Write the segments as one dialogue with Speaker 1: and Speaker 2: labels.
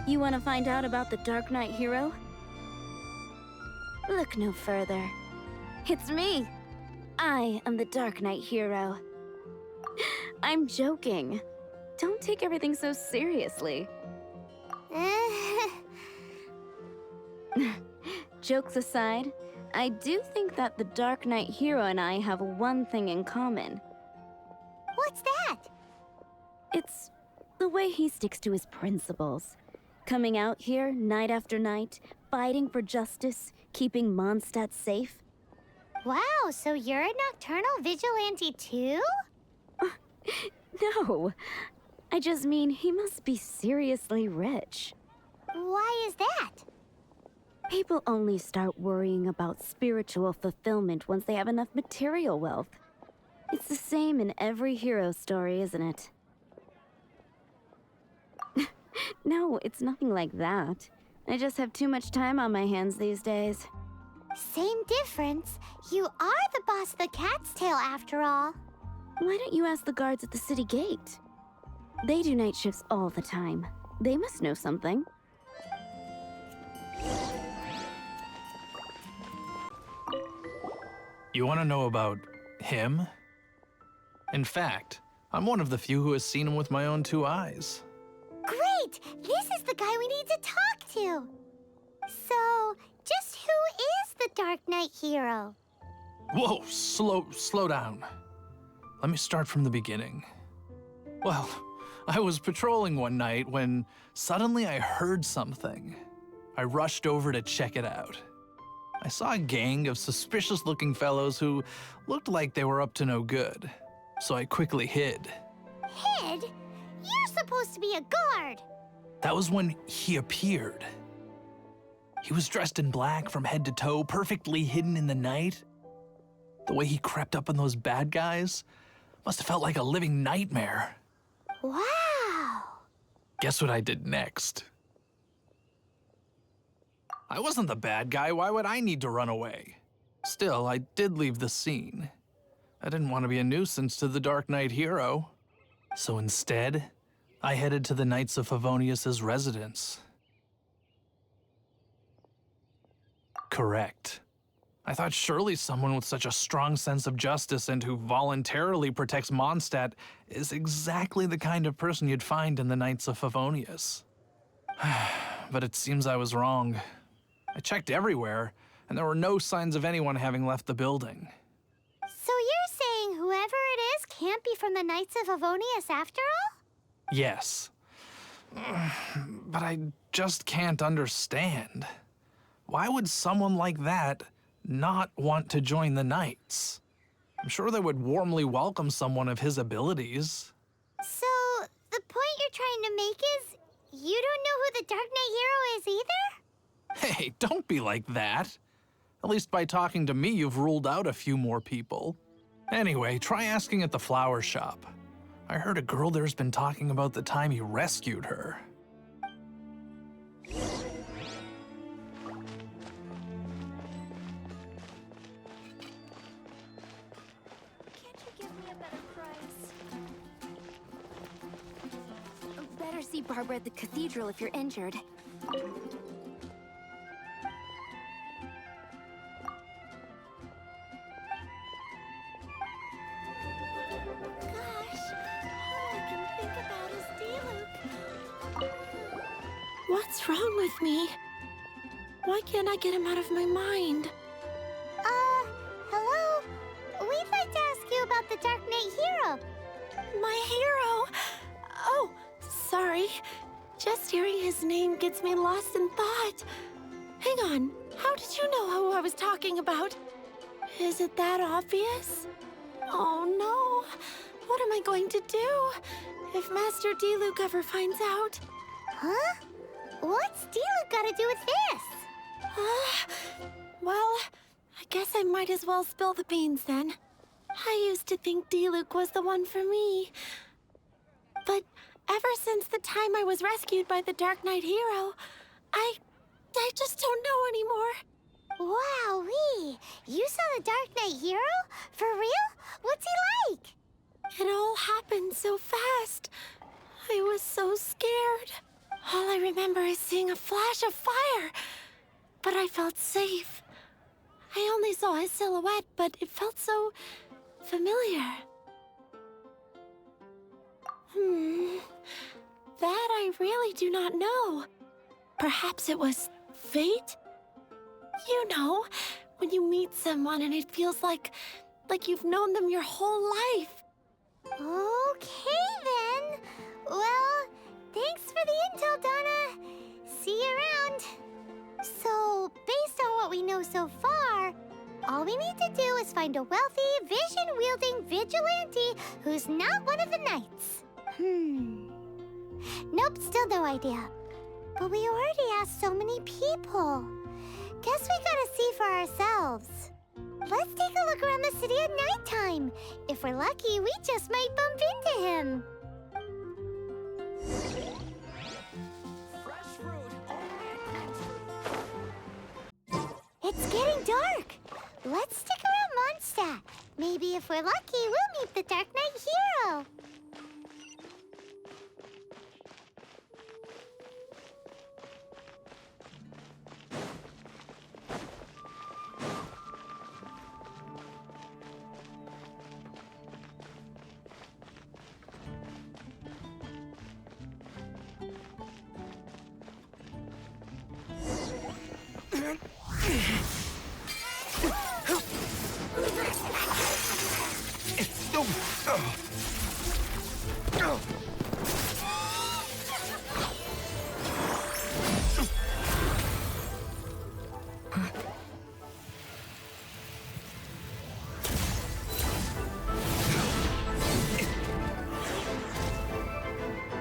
Speaker 1: You want to find out about the Dark Knight hero? Look no further. It's me! I am the Dark Knight hero. I'm joking. Don't take everything so seriously. Jokes aside, I do think that the Dark Knight hero and I have one thing in common.
Speaker 2: What's that?
Speaker 1: It's the way he sticks to his principles. Coming out here night after night, fighting for justice, keeping Mondstadt safe.
Speaker 2: Wow, so you're a nocturnal vigilante too?
Speaker 1: No, I just mean he must be seriously rich.
Speaker 2: Why is that?
Speaker 1: People only start worrying about spiritual fulfillment once they have enough material wealth. It's the same in every hero story, isn't it? No, it's nothing like that. I just have too much time on my hands these days.
Speaker 2: Same difference. You are the boss of the Cat's Tail after all.
Speaker 1: Why don't you ask the guards at the city gate? They do night shifts all the time. They must know something.
Speaker 3: You want to know about him? In fact, I'm one of the few who has seen him with my own 2 eyes.
Speaker 2: Great! This is the guy we need to talk to. So, just who is the Dark Knight hero?
Speaker 3: Whoa, slow down. Let me start from the beginning. Well, I was patrolling one night when suddenly I heard something. I rushed over to check it out. I saw a gang of suspicious-looking fellows who looked like they were up to no good, so I quickly hid.
Speaker 2: Hid? You're supposed to be a guard.
Speaker 3: That was when he appeared. He was dressed in black from head to toe, perfectly hidden in the night. The way he crept up on those bad guys must have felt like a living nightmare.
Speaker 2: Wow.
Speaker 3: Guess what I did next? I wasn't the bad guy. Why would I need to run away? Still, I did leave the scene. I didn't want to be a nuisance to the Dark Knight hero. So instead, I headed to the Knights of Favonius's residence. Correct. I thought surely someone with such a strong sense of justice and who voluntarily protects Mondstadt is exactly the kind of person you'd find in the Knights of Favonius. But it seems I was wrong. I checked everywhere, and there were no signs of anyone having left the building.
Speaker 2: So you're saying whoever it is can't be from the Knights of Favonius after all?
Speaker 3: Yes. But I just can't understand. Why would someone like that not want to join the Knights? I'm sure they would warmly welcome someone of his abilities.
Speaker 2: So, the point you're trying to make is you don't know who the Dark Knight hero is either?
Speaker 3: Hey, don't be like that. At least by talking to me, you've ruled out a few more people. Anyway, try asking at the flower shop. I heard a girl there's been talking about the time he rescued her.
Speaker 1: Better see Barbara at the cathedral if you're injured.
Speaker 2: Gosh, all I can think about is Diluc.
Speaker 4: What's wrong with me? Why can't I get him out of my mind?
Speaker 2: Hello? We'd like to ask you about the Dark Knight hero.
Speaker 4: My hero! Oh, sorry. Just hearing his name gets me lost in thought. Hang on, how did you know who I was talking about? Is it that obvious? Oh no, what am I going to do if Master Diluc ever finds out?
Speaker 2: Huh? What's Diluc got to do with this?
Speaker 4: Well, I guess I might as well spill the beans then. I used to think Diluc was the one for me. But ever since the time I was rescued by the Dark Knight hero, I just don't know anymore.
Speaker 2: Wowee! You saw the Dark Knight hero? For real? What's he like?
Speaker 4: It all happened so fast. I was so scared. All I remember is seeing a flash of fire, but I felt safe. I only saw his silhouette, but it felt so familiar. That I really do not know. Perhaps it was fate? You know, when you meet someone and it feels like you've known them your whole life.
Speaker 2: Okay, then. Well, thanks for the intel, Donna. See you around. So, based on what we know so far, all we need to do is find a wealthy, vision-wielding vigilante who's not one of the knights. Nope, still no idea. But we already asked so many people. Guess we gotta see for ourselves. Let's take a look around the city at nighttime. If we're lucky, we just might bump into him. It's getting dark. Let's stick around Mondstadt. Maybe if we're lucky, we'll meet the Dark Knight hero.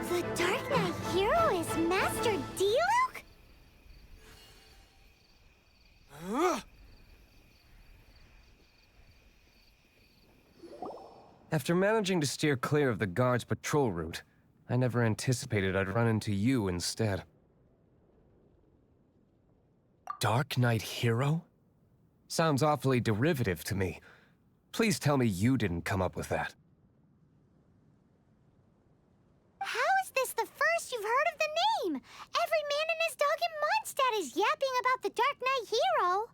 Speaker 2: The Dark Knight hero is Master Diluc?
Speaker 5: After managing to steer clear of the guards' patrol route, I never anticipated I'd run into you instead. Dark Knight hero? Sounds awfully derivative to me. Please tell me you didn't come up with that.
Speaker 2: How is this the first you've heard of the name? Every man and his dog in Mondstadt is yapping about the Dark Knight hero.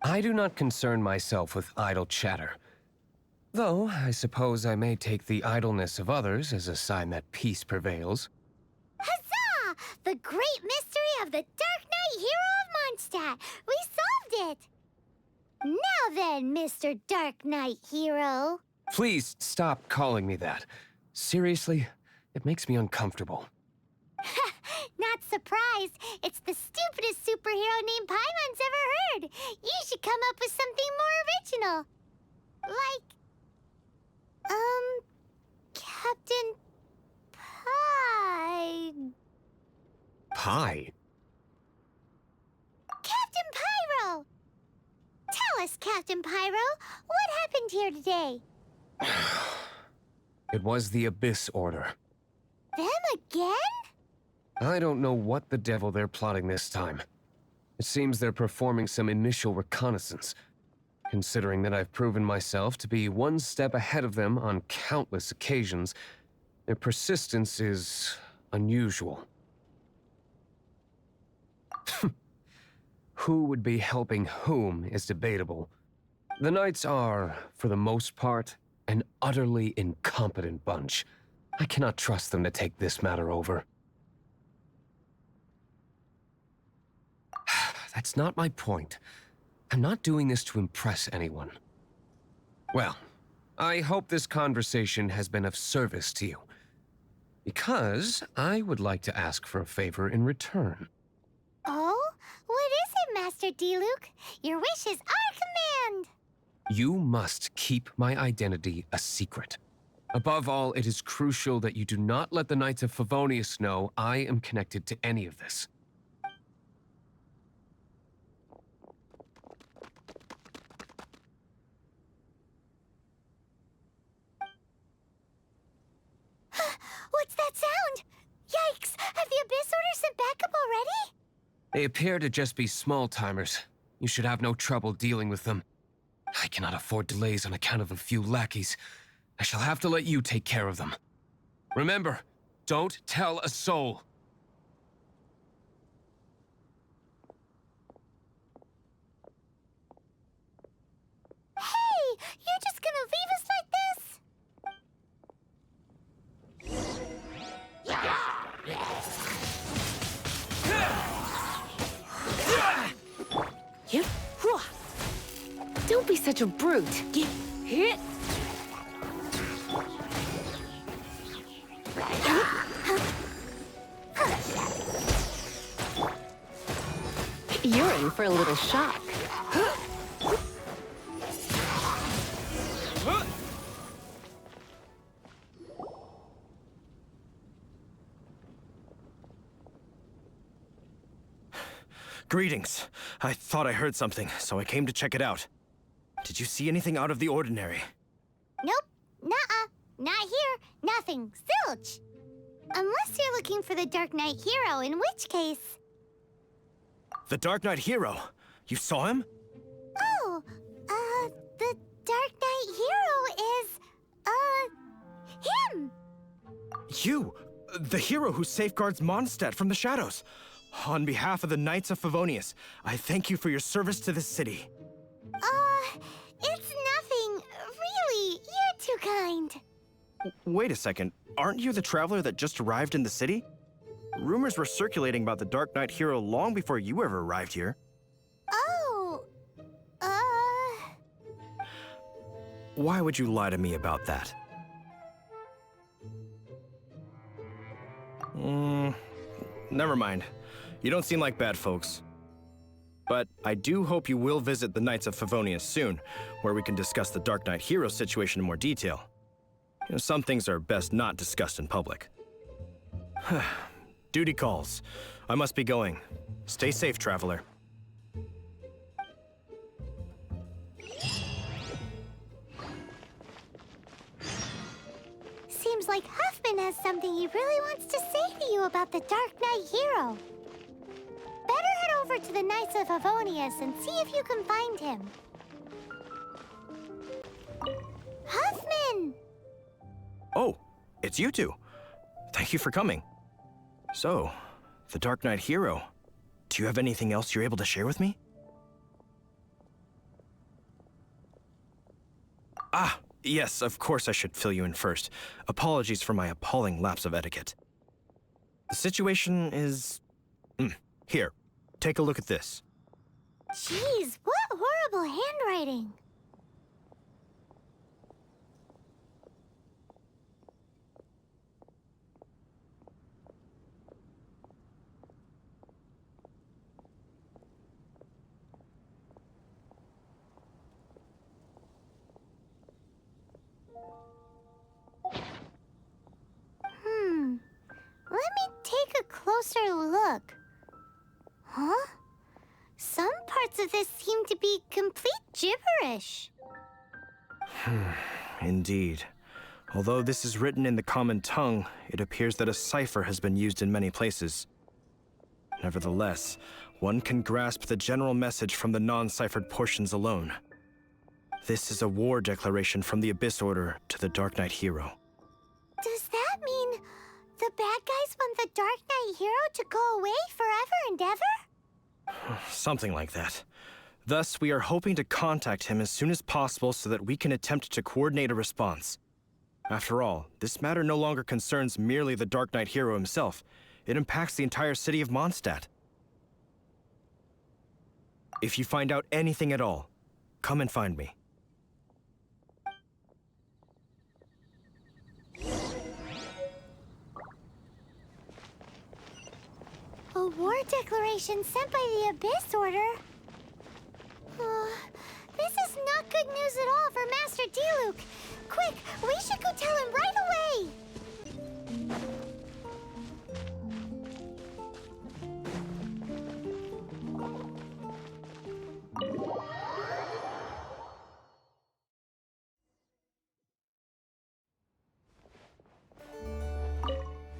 Speaker 5: I do not concern myself with idle chatter. Though, I suppose I may take the idleness of others as a sign that peace prevails.
Speaker 2: Huzzah! The great mystery of the Dark Knight hero of Mondstadt. We solved it! Now then, Mr. Dark Knight hero.
Speaker 5: Please stop calling me that. Seriously, it makes me uncomfortable.
Speaker 2: Not surprised. It's the stupidest superhero name Paimon's ever heard. You should come up with something more original. Like, Captain Pie.
Speaker 5: Pie?
Speaker 2: Captain Pyro! Tell us, Captain Pyro, what happened here today?
Speaker 5: It was the Abyss Order.
Speaker 2: Them again?
Speaker 5: I don't know what the devil they're plotting this time. It seems they're performing some initial reconnaissance. Considering that I've proven myself to be one step ahead of them on countless occasions, their persistence is unusual. Who would be helping whom is debatable. The Knights are, for the most part, an utterly incompetent bunch. I cannot trust them to take this matter over. That's not my point. I'm not doing this to impress anyone. Well, I hope this conversation has been of service to you. Because I would like to ask for a favor in return.
Speaker 2: Oh? What is it, Master Diluc? Your wish is our command!
Speaker 5: You must keep my identity a secret. Above all, it is crucial that you do not let the Knights of Favonius know I am connected to any of this.
Speaker 2: What's that sound? Yikes! Have the Abyss Order sent backup already?
Speaker 5: They appear to just be small-timers. You should have no trouble dealing with them. I cannot afford delays on account of a few lackeys. I shall have to let you take care of them. Remember, Don't tell a soul.
Speaker 2: Hey, you're just gonna leave us like this?
Speaker 1: You. Don't be such a brute. Hit. You're in for a little shock.
Speaker 6: Greetings. I thought I heard something, so I came to check it out. Did you see anything out of the ordinary?
Speaker 2: Nope. Nuh-uh. Not here. Nothing. Zilch. Unless you're looking for the Dark Knight hero, in which case...
Speaker 6: The Dark Knight hero? You saw him?
Speaker 2: Oh, the Dark Knight hero is, him!
Speaker 6: You! The hero who safeguards Mondstadt from the shadows. On behalf of the Knights of Favonius, I thank you for your service to this city.
Speaker 2: It's nothing. Really, you're too kind.
Speaker 6: Wait a second. Aren't you the traveler that just arrived in the city? Rumors were circulating about the Dark Knight hero long before you ever arrived here.
Speaker 2: Oh,
Speaker 6: Why would you lie to me about that? Never mind. You don't seem like bad folks. But I do hope you will visit the Knights of Favonius soon, where we can discuss the Dark Knight hero situation in more detail. You know, some things are best not discussed in public. Duty calls. I must be going. Stay safe, traveler.
Speaker 2: seems like Huffman has something he really wants to say to you about the Dark Knight hero. Better head over to the Knights of Favonius and see if you can find him. Huffman!
Speaker 6: Oh, it's you two. Thank you for coming. So, the Dark Knight hero. Do you have anything else you're able to share with me? Ah, yes, of course I should fill you in first. Apologies for my appalling lapse of etiquette. The situation is... Here, take a look at this.
Speaker 2: Jeez, what horrible handwriting. Let me take a closer look. Huh? Some parts of this seem to be complete gibberish.
Speaker 6: Indeed. Although this is written in the common tongue, it appears that a cipher has been used in many places. Nevertheless, one can grasp the general message from the non-ciphered portions alone. This is a war declaration from the Abyss Order to the Dark Knight hero.
Speaker 2: Does that mean the bad guys want the Dark Knight hero to go away forever and ever?
Speaker 6: Something like that. Thus, we are hoping to contact him as soon as possible so that we can attempt to coordinate a response. After all, this matter no longer concerns merely the Dark Knight hero himself. It impacts the entire city of Mondstadt. If you find out anything at all, come and find me.
Speaker 2: A war declaration sent by the Abyss Order? This is not good news at all for Master Diluc. Quick, we should go tell him right away!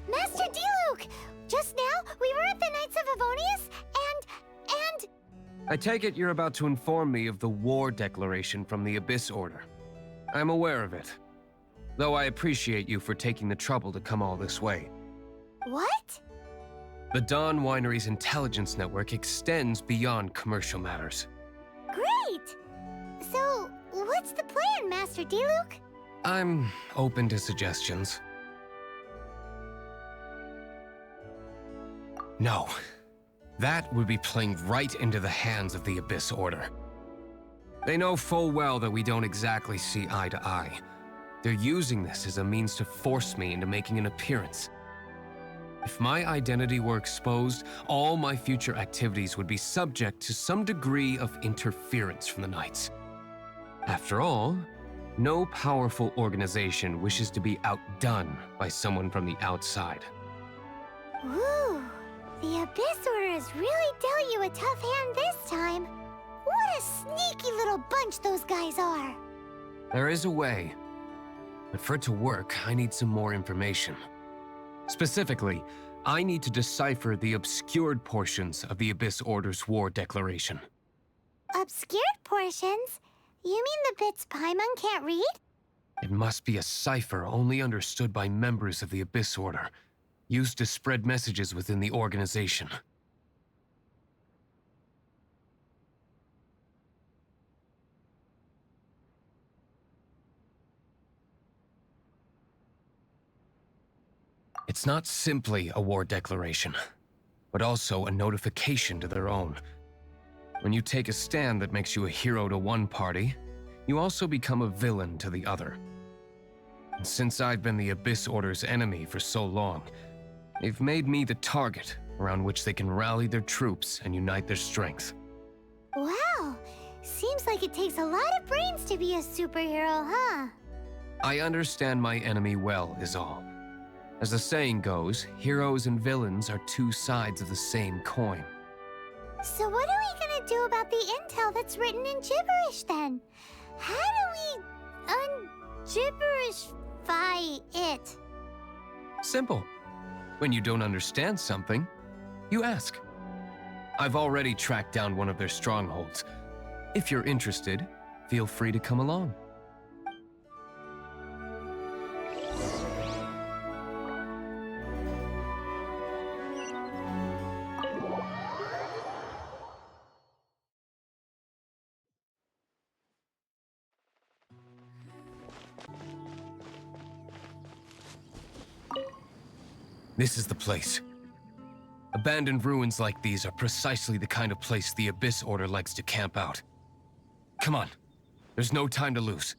Speaker 2: Master Diluc! Just now, we were at the Knights of Favonius, and...
Speaker 5: I take it you're about to inform me of the war declaration from the Abyss Order. I'm aware of it, though I appreciate you for taking the trouble to come all this way.
Speaker 2: What?
Speaker 5: The Dawn Winery's intelligence network extends beyond commercial matters.
Speaker 2: Great! So, what's the plan, Master Diluc?
Speaker 5: I'm open to suggestions. No. That would be playing right into the hands of the Abyss Order. They know full well that we don't exactly see eye to eye. They're using this as a means to force me into making an appearance. If my identity were exposed, all my future activities would be subject to some degree of interference from the Knights. After all, no powerful organization wishes to be outdone by someone from the outside.
Speaker 2: Woo! The Abyss Order has really dealt you a tough hand this time. What a sneaky little bunch those guys are!
Speaker 5: There is a way, but for it to work, I need some more information. Specifically, I need to decipher the obscured portions of the Abyss Order's war declaration.
Speaker 2: Obscured portions? You mean the bits Paimon can't read?
Speaker 5: It must be a cipher only understood by members of the Abyss Order, used to spread messages within the organization. It's not simply a war declaration, but also a notification to their own. When you take a stand that makes you a hero to one party, you also become a villain to the other. And since I've been the Abyss Order's enemy for so long, they've made me the target around which they can rally their troops and unite their strength.
Speaker 2: Wow! Seems like it takes a lot of brains to be a superhero, huh?
Speaker 5: I understand my enemy well, is all. As the saying goes, heroes and villains are two sides of the same coin.
Speaker 2: So what are we gonna do about the intel that's written in gibberish, then? How do we un-gibberishify it?
Speaker 5: Simple. When you don't understand something, you ask. I've already tracked down one of their strongholds. If you're interested, feel free to come along. This is the place. Abandoned ruins like these are precisely the kind of place the Abyss Order likes to camp out. Come on, there's no time to lose.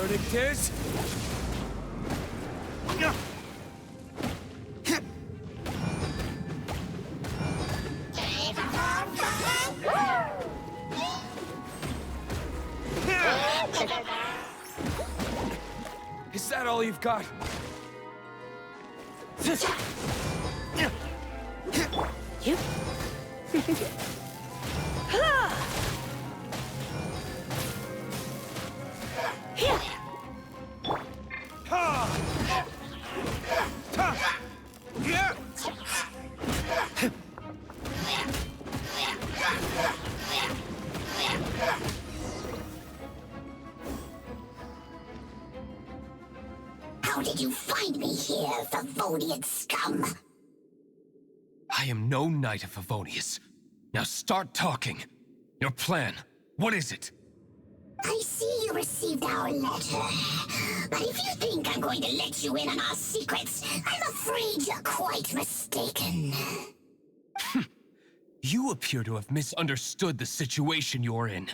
Speaker 5: Verdict is... Is that all you've got?
Speaker 4: You? Here.
Speaker 2: How did you find me here, Favonian scum?
Speaker 5: I am no knight of Favonius. Now start talking. Your plan, what is it?
Speaker 2: I see you received our letter. But if you think I'm going to let you in on our secrets, I'm afraid you're quite mistaken.
Speaker 5: You appear to have misunderstood the situation you're in.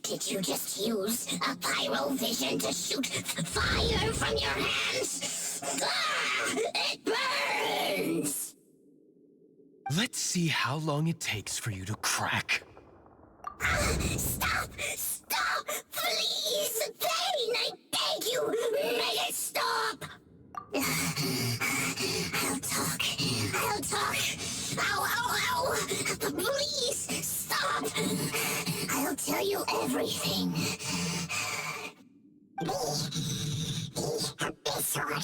Speaker 2: Did you just use a pyrovision to shoot fire from your hands? Ah, it burns!
Speaker 5: Let's see how long it takes for you to crack.
Speaker 2: Stop! Stop! Please! Pain, I beg you! Make it stop! I'll talk. I'll talk. Ow, ow, ow! Please, stop! I'll tell you everything. The Abyss Order.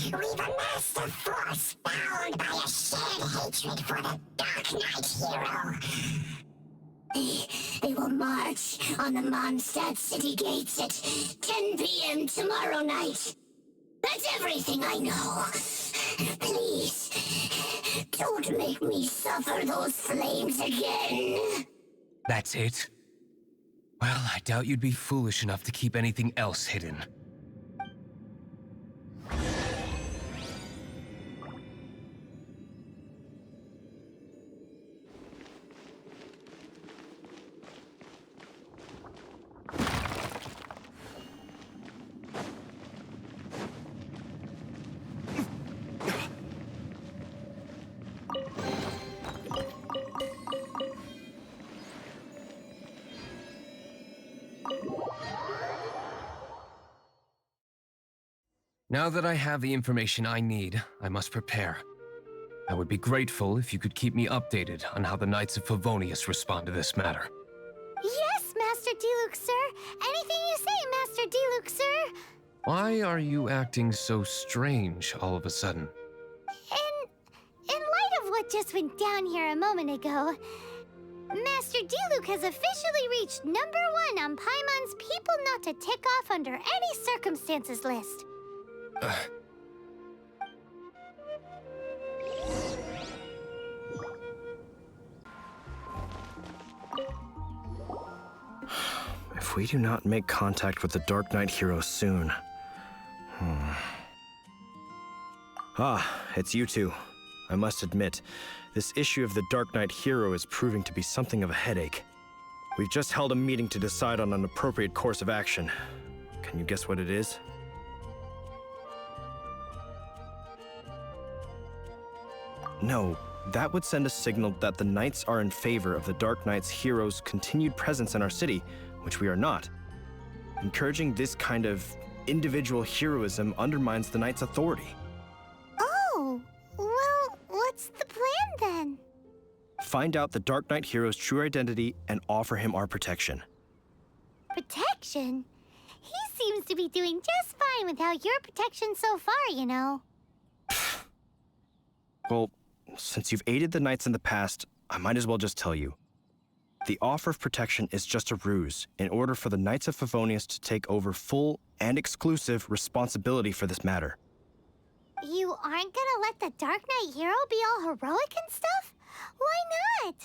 Speaker 2: We've amassed a force bound by a shared hatred for the Dark Knight hero. They will march on the Mondstadt city gates at 10 p.m. tomorrow night. That's everything I know. Please, don't make me suffer those flames again.
Speaker 5: That's it? Well, I doubt you'd be foolish enough to keep anything else hidden. Now that I have the information I need, I must prepare. I would be grateful if you could keep me updated on how the Knights of Favonius respond to this matter.
Speaker 2: Yes, Master Diluc, sir. Anything you say, Master Diluc, sir.
Speaker 5: Why are you acting so strange all of a sudden?
Speaker 2: In light of what just went down here a moment ago, Master Diluc has officially reached #1 on Paimon's people not to tick off under any circumstances list.
Speaker 6: If we do not make contact with the Dark Knight hero soon... Ah, it's you two. I must admit, this issue of the Dark Knight hero is proving to be something of a headache. We've just held a meeting to decide on an appropriate course of action. Can you guess what it is? No, that would send a signal that the Knights are in favor of the Dark Knight's hero's continued presence in our city, which we are not. Encouraging this kind of individual heroism undermines the Knight's authority.
Speaker 2: Oh, well, what's the plan then?
Speaker 6: Find out the Dark Knight hero's true identity and offer him our protection.
Speaker 2: Protection? He seems to be doing just fine without your protection so far, you know.
Speaker 6: Well, since you've aided the Knights in the past, I might as well just tell you. The offer of protection is just a ruse in order for the Knights of Favonius to take over full and exclusive responsibility for this matter.
Speaker 2: You aren't gonna let the Dark Knight hero be all heroic and stuff? Why not?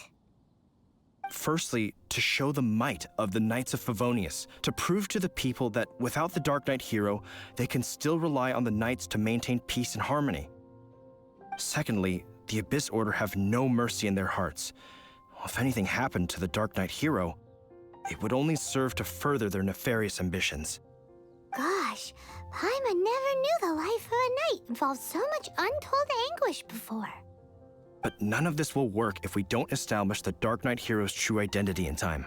Speaker 6: Firstly, to show the might of the Knights of Favonius, to prove to the people that without the Dark Knight hero, they can still rely on the Knights to maintain peace and harmony. Secondly, the Abyss Order have no mercy in their hearts. If anything happened to the Dark Knight hero, it would only serve to further their nefarious ambitions.
Speaker 2: Gosh, Paimon never knew the life of a knight involved so much untold anguish before.
Speaker 6: But none of this will work if we don't establish the Dark Knight hero's true identity in time.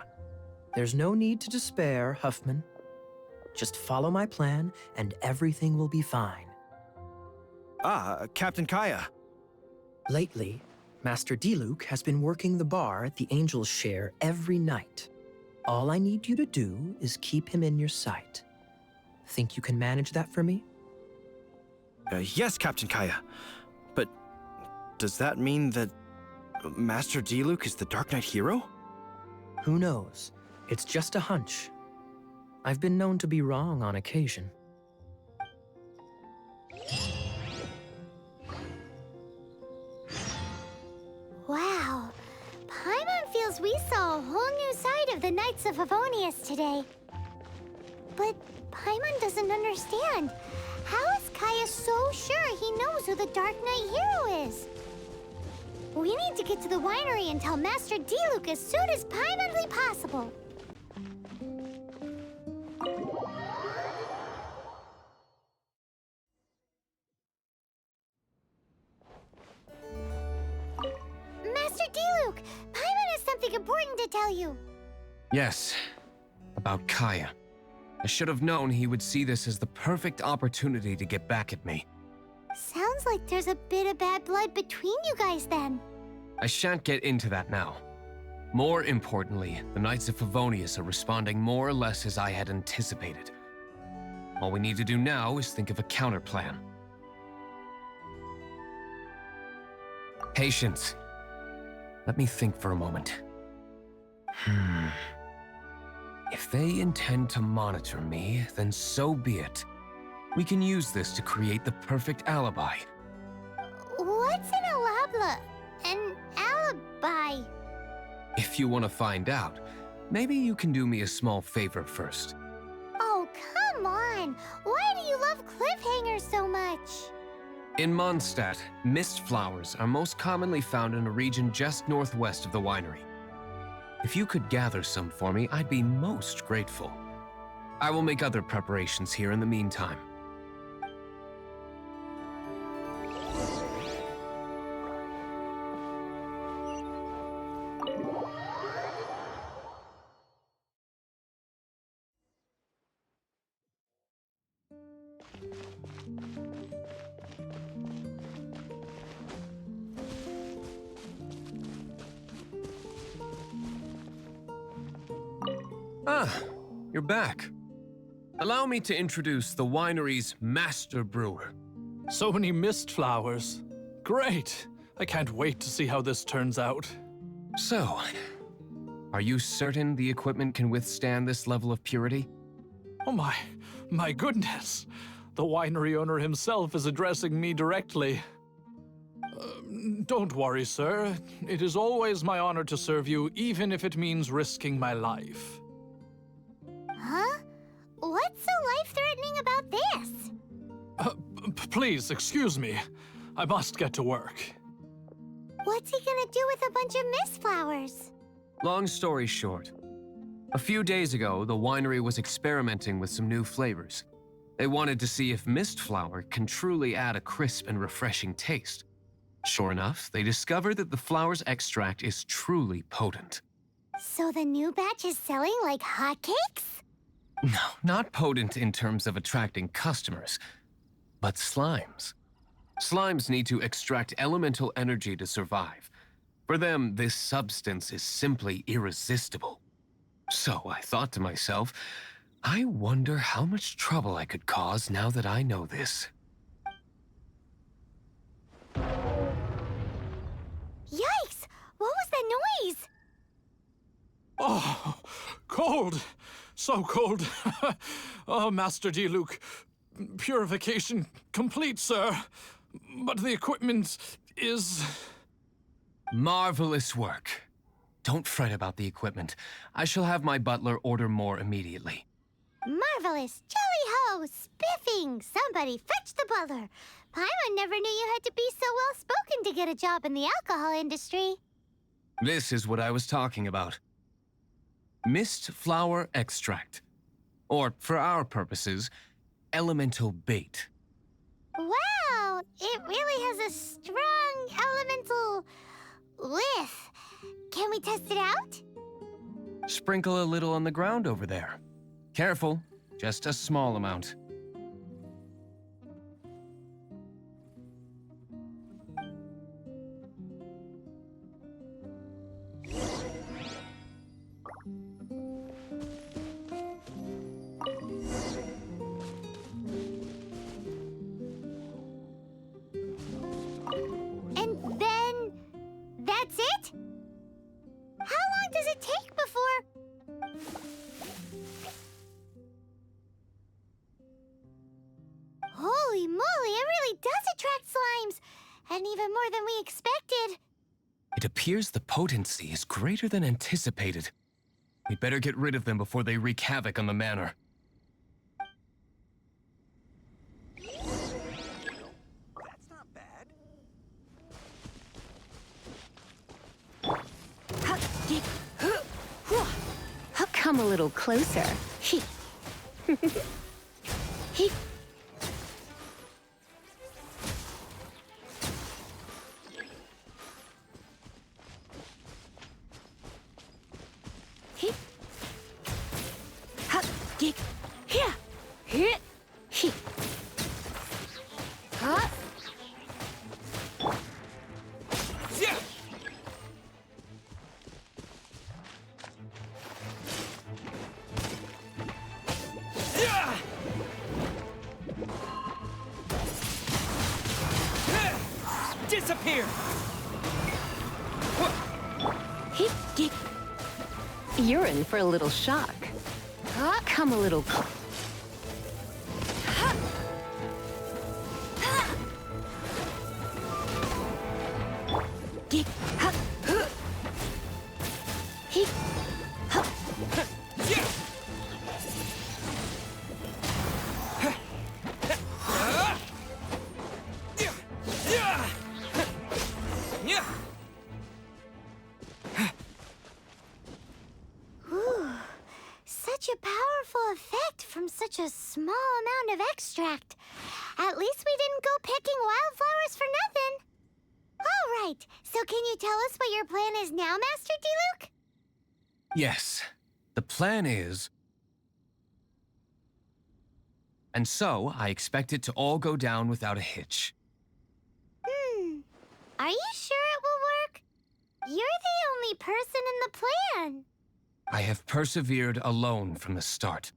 Speaker 7: There's no need to despair, Huffman. Just follow my plan, and everything will be fine.
Speaker 6: Ah, Captain Kaeya.
Speaker 7: Lately, Master Diluc has been working the bar at the Angel's Share every night. All I need you to do is keep him in your sight. Think you can manage that for me?
Speaker 6: Yes, Captain Kaeya. But does that mean that Master Diluc is the Dark Knight hero?
Speaker 7: Who knows? It's just a hunch. I've been known to be wrong on occasion.
Speaker 2: Wow, Paimon feels we saw a whole new side of the Knights of Favonius today. But Paimon doesn't understand. How is Kaeya so sure he knows who the Dark Knight hero is? We need to get to the winery and tell Master Diluc as soon as Paimonly possible. Master Diluc, Paimon has something important to tell you.
Speaker 5: Yes, about Kaeya. I should have known he would see this as the perfect opportunity to get back at me.
Speaker 2: Sounds like there's a bit of bad blood between you guys then.
Speaker 5: I shan't get into that now. More importantly, the Knights of Favonius are responding more or less as I had anticipated. All we need to do now is think of a counterplan. Patience. Let me think for a moment. If they intend to monitor me, then so be it. We can use this to create the perfect alibi.
Speaker 2: What's an alabla? An alibi?
Speaker 5: If you want to find out, maybe you can do me a small favor first.
Speaker 2: Oh, come on! Why do you love cliffhangers so much?
Speaker 5: In Mondstadt, mist flowers are most commonly found in a region just northwest of the winery. If you could gather some for me, I'd be most grateful. I will make other preparations here in the meantime. Ah, you're back. Allow me to introduce the winery's master brewer.
Speaker 3: So many mist flowers. Great! I can't wait to see how this turns out.
Speaker 5: So, are you certain the equipment can withstand this level of purity?
Speaker 3: Oh my goodness. The winery owner himself is addressing me directly. Don't worry, sir. It is always my honor to serve you, even if it means risking my life.
Speaker 2: Huh? What's so life-threatening about this?
Speaker 3: Please, excuse me. I must get to work.
Speaker 2: What's he gonna do with a bunch of mist flowers?
Speaker 5: Long story short, a few days ago, the winery was experimenting with some new flavors. They wanted to see if mist flower can truly add a crisp and refreshing taste. Sure enough, they discovered that the flower's extract is truly potent.
Speaker 2: So the new batch is selling like hotcakes?
Speaker 5: No, not potent in terms of attracting customers, but slimes. Slimes need to extract elemental energy to survive. For them, this substance is simply irresistible. So I thought to myself, I wonder how much trouble I could cause now that I know this.
Speaker 2: Yikes! What was that noise?
Speaker 3: Oh, cold! So cold. Oh, Master Diluc. Purification complete, sir. But the equipment is...
Speaker 5: Marvelous work. Don't fret about the equipment. I shall have my butler order more immediately.
Speaker 2: Marvelous! Jolly-ho! Spiffing! Somebody fetch the butler! Paimon never knew you had to be so well-spoken to get a job in the alcohol industry.
Speaker 5: This is what I was talking about. Mist flower extract. Or, for our purposes, elemental bait.
Speaker 2: Wow! It really has a strong elemental whiff. Can we test it out?
Speaker 5: Sprinkle a little on the ground over there. Careful, just a small amount.
Speaker 2: And then... that's it? How long does it take before... Holy moly, it really does attract slimes! And even more than we expected.
Speaker 5: It appears the potency is greater than anticipated. We'd better get rid of them before they wreak havoc on the manor.
Speaker 6: That's not bad.
Speaker 1: Come a little closer.
Speaker 6: Disappear!
Speaker 1: You're in for a little shock. Come a little closer.
Speaker 2: Such a powerful effect from such a small amount of extract. At least we didn't go picking wildflowers for nothing. All right, so can you tell us what your plan is now, Master Diluc?
Speaker 5: Yes, the plan is... And so, I expect it to all go down without a hitch.
Speaker 2: Are you sure it will work? You're the only person in the plan.
Speaker 5: I have persevered alone from the start.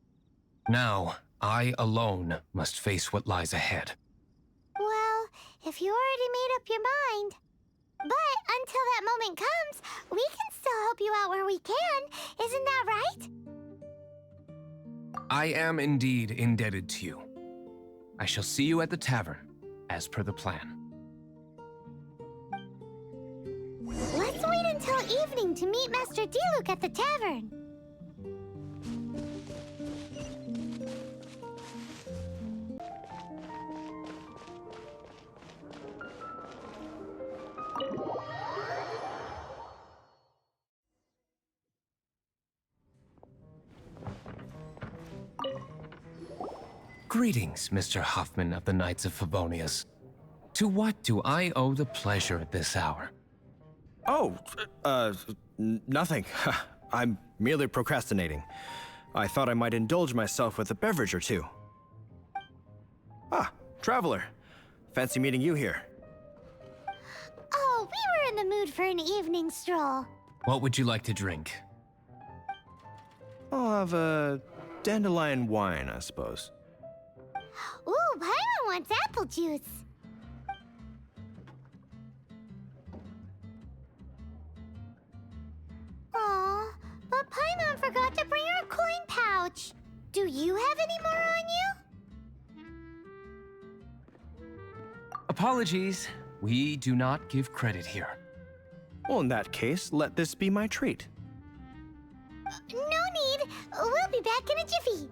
Speaker 5: Now, I alone must face what lies ahead.
Speaker 2: Well, if you already made up your mind. But until that moment comes, we can still help you out where we can. Isn't that right?
Speaker 5: I am indeed indebted to you. I shall see you at the tavern, as per the plan.
Speaker 2: Let's wait until evening to meet Master Diluc at the tavern.
Speaker 5: Greetings, Mr. Huffman of the Knights of Favonius. To what do I owe the pleasure at this hour?
Speaker 6: Oh, nothing. I'm merely procrastinating. I thought I might indulge myself with a beverage or two. Ah, traveler. Fancy meeting you here.
Speaker 2: Oh, we were in the mood for an evening stroll.
Speaker 5: What would you like to drink?
Speaker 6: I'll have a dandelion wine, I suppose.
Speaker 2: Ooh, Paimon wants apple juice. Aw, but Paimon forgot to bring her coin pouch. Do you have any more on you?
Speaker 5: Apologies. We do not give credit here.
Speaker 6: Well, in that case, let this be my treat.
Speaker 2: No need. We'll be back in a jiffy.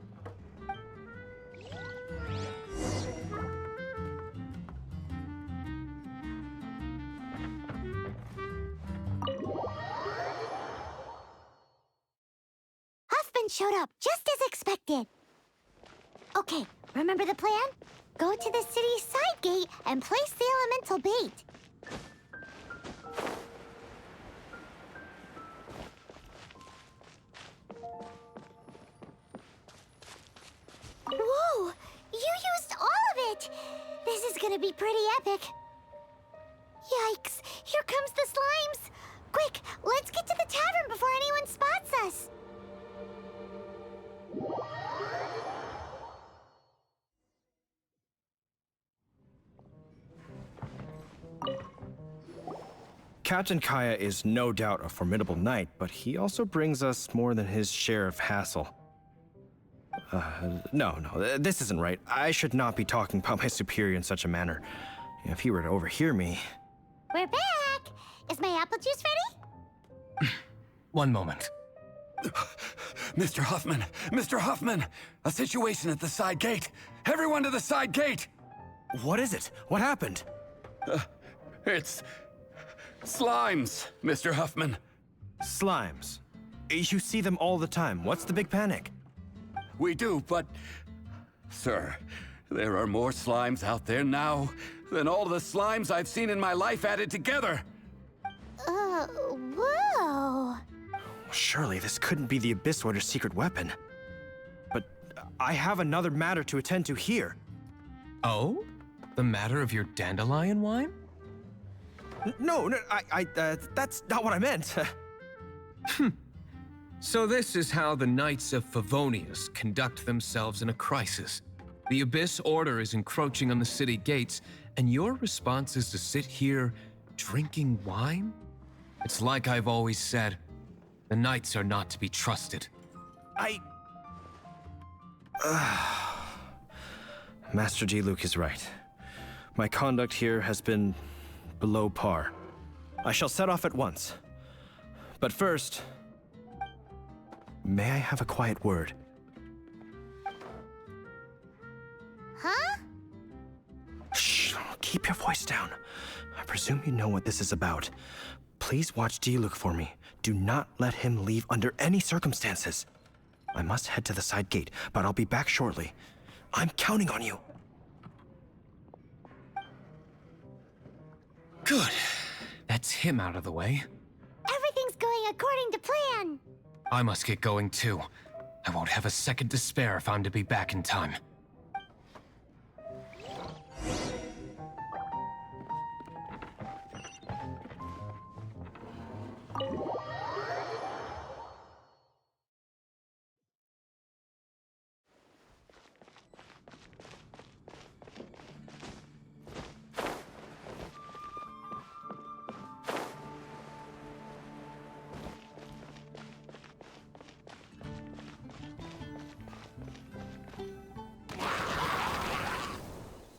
Speaker 2: Huffman showed up just as expected. Okay, remember the plan? Go to the city's side gate and place the elemental bait. Whoa! You used all of it! This is gonna be pretty epic. Yikes! Here comes the slimes! Quick, let's get to the tavern before anyone spots us!
Speaker 6: Captain Kaeya is no doubt a formidable knight, but he also brings us more than his share of hassle. No, this isn't right. I should not be talking about my superior in such a manner. If he were to overhear me...
Speaker 2: We're back! Is my apple juice ready?
Speaker 5: One moment.
Speaker 8: Mr. Huffman! Mr. Huffman! A situation at the side gate! Everyone to the side gate!
Speaker 6: What is it? What happened?
Speaker 8: It's... slimes, Mr. Huffman.
Speaker 6: Slimes. You see them all the time. What's the big panic?
Speaker 8: We do, but... Sir, there are more slimes out there now than all the slimes I've seen in my life added together.
Speaker 2: Whoa.
Speaker 6: Surely this couldn't be the Abyss Order's secret weapon. But I have another matter to attend to here.
Speaker 5: Oh? The matter of your dandelion wine?
Speaker 6: No, that's not what I meant.
Speaker 5: So this is how the Knights of Favonius conduct themselves in a crisis. The Abyss Order is encroaching on the city gates, and your response is to sit here drinking wine? It's like I've always said, the Knights are not to be trusted.
Speaker 6: Master Diluc is right. My conduct here has been below par. I shall set off at once. But first, may I have a quiet word?
Speaker 2: Huh?
Speaker 6: Shh, keep your voice down. I presume you know what this is about. Please watch Diluc for me. Do not let him leave under any circumstances. I must head to the side gate, but I'll be back shortly. I'm counting on you.
Speaker 5: Good. That's him out of the way.
Speaker 2: Everything's going according to plan.
Speaker 5: I must get going too. I won't have a second to spare if I'm to be back in time.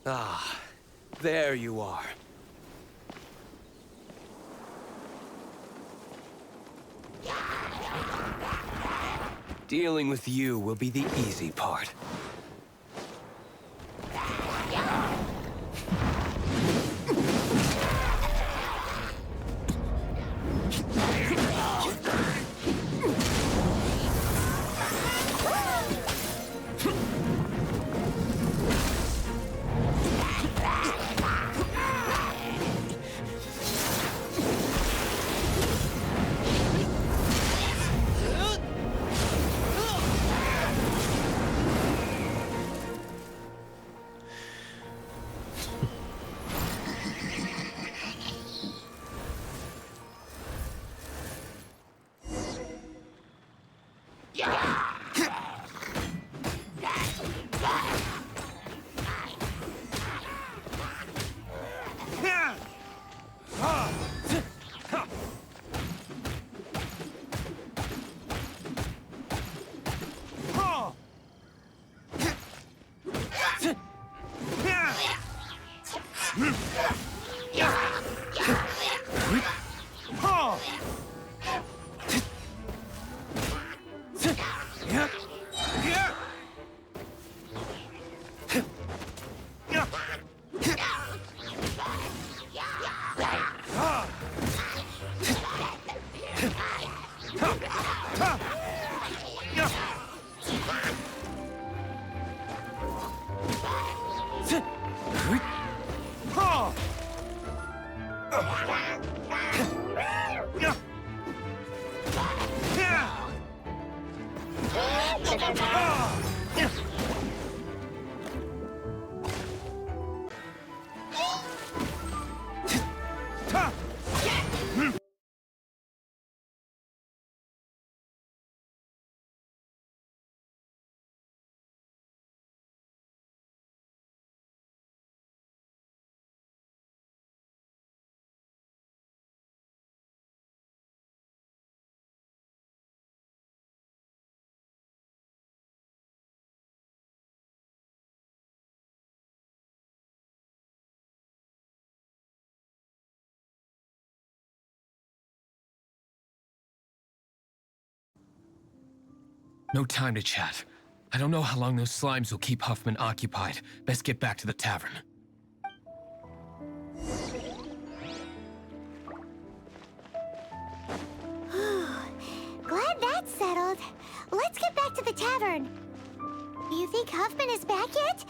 Speaker 5: Ah, there you are. Dealing with you will be the easy part. No time to chat. I don't know how long those slimes will keep Huffman occupied. Best get back to the tavern.
Speaker 2: Glad that's settled. Let's get back to the tavern. Do you think Huffman is back yet?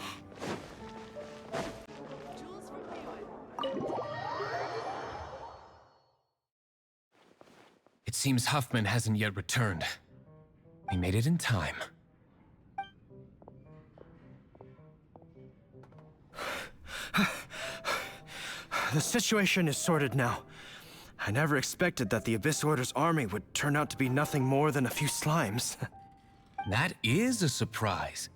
Speaker 5: It seems Huffman hasn't yet returned. We made it in time.
Speaker 6: The situation is sorted now. I never expected that the Abyss Order's army would turn out to be nothing more than a few slimes.
Speaker 5: That is a surprise.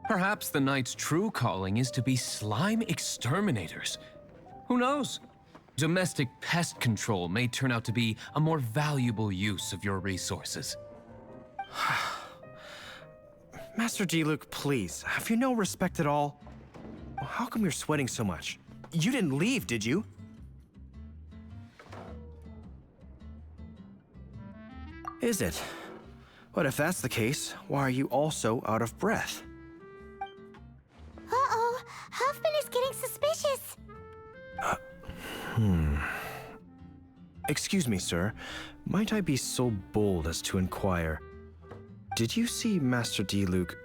Speaker 5: Perhaps the Knight's true calling is to be slime exterminators. Who knows? Domestic pest control may turn out to be a more valuable use of your resources.
Speaker 6: Master Diluc, please, have you no respect at all? How come you're sweating so much? You didn't leave, did you? Is it? But if that's the case, why are you also out of breath?
Speaker 2: Uh-oh, Huffman is getting suspicious.
Speaker 6: Excuse me, sir. Might I be so bold as to inquire? Did you see Master Diluc,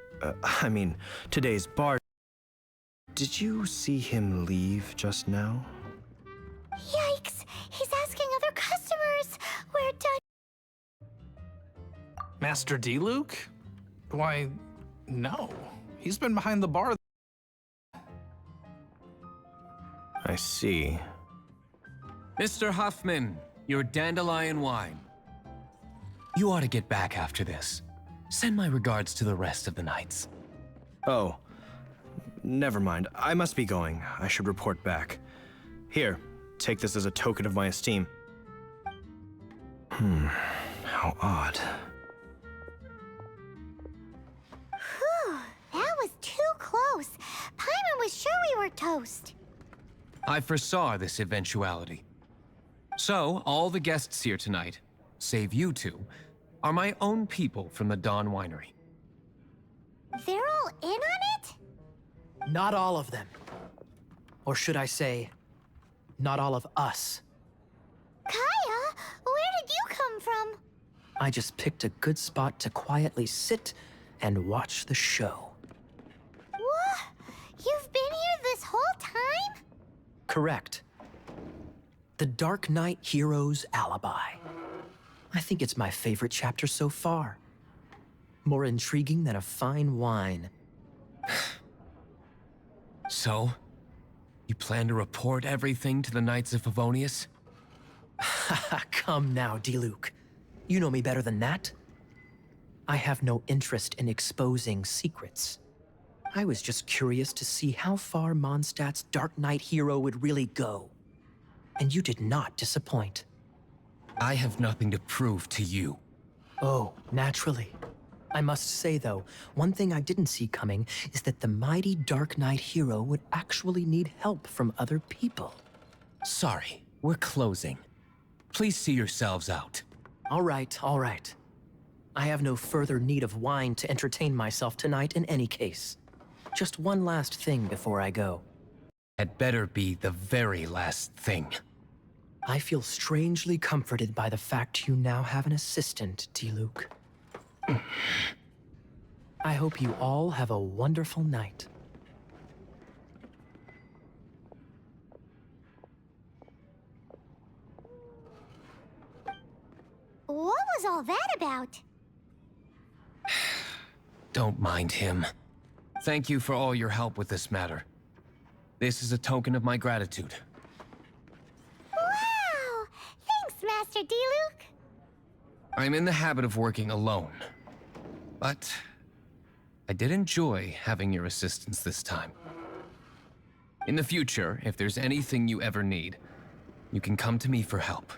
Speaker 6: today's bar? Did you see him leave just now?
Speaker 2: Yikes, he's asking other customers. We're done.
Speaker 3: Master Diluc? Why, no. He's been behind the bar.
Speaker 6: I see.
Speaker 5: Mr. Huffman, your dandelion wine. You ought to get back after this. Send my regards to the rest of the knights.
Speaker 6: Oh, never mind. I must be going. I should report back. Here, take this as a token of my esteem. How odd.
Speaker 2: Whew, that was too close. Paimon was sure we were toast.
Speaker 5: I foresaw this eventuality. So, all the guests here tonight, save you two, are my own people from the Dawn Winery.
Speaker 2: They're all in on it?
Speaker 7: Not all of them. Or should I say, not all of us.
Speaker 2: Kaeya, where did you come from?
Speaker 7: I just picked a good spot to quietly sit and watch the show.
Speaker 2: What? You've been here this whole time?
Speaker 7: Correct. The Dark Knight Hero's Alibi. I think it's my favorite chapter so far. More intriguing than a fine wine.
Speaker 5: So, you plan to report everything to the Knights of Favonius?
Speaker 7: Come now, Diluc. You know me better than that. I have no interest in exposing secrets. I was just curious to see how far Mondstadt's Dark Knight hero would really go. And you did not disappoint.
Speaker 5: I have nothing to prove to you.
Speaker 7: Oh, naturally. I must say, though, one thing I didn't see coming is that the mighty Dark Knight hero would actually need help from other people.
Speaker 5: Sorry, we're closing. Please see yourselves out.
Speaker 7: All right, all right. I have no further need of wine to entertain myself tonight in any case. Just one last thing before I go.
Speaker 5: Had better be the very last thing.
Speaker 7: I feel strangely comforted by the fact you now have an assistant, Diluc. I hope you all have a wonderful night.
Speaker 2: What was all that about?
Speaker 5: Don't mind him. Thank you for all your help with this matter. This is a token of my gratitude.
Speaker 2: Wow! Thanks, Master Diluc.
Speaker 5: I'm in the habit of working alone. But I did enjoy having your assistance this time. In the future, if there's anything you ever need, you can come to me for help.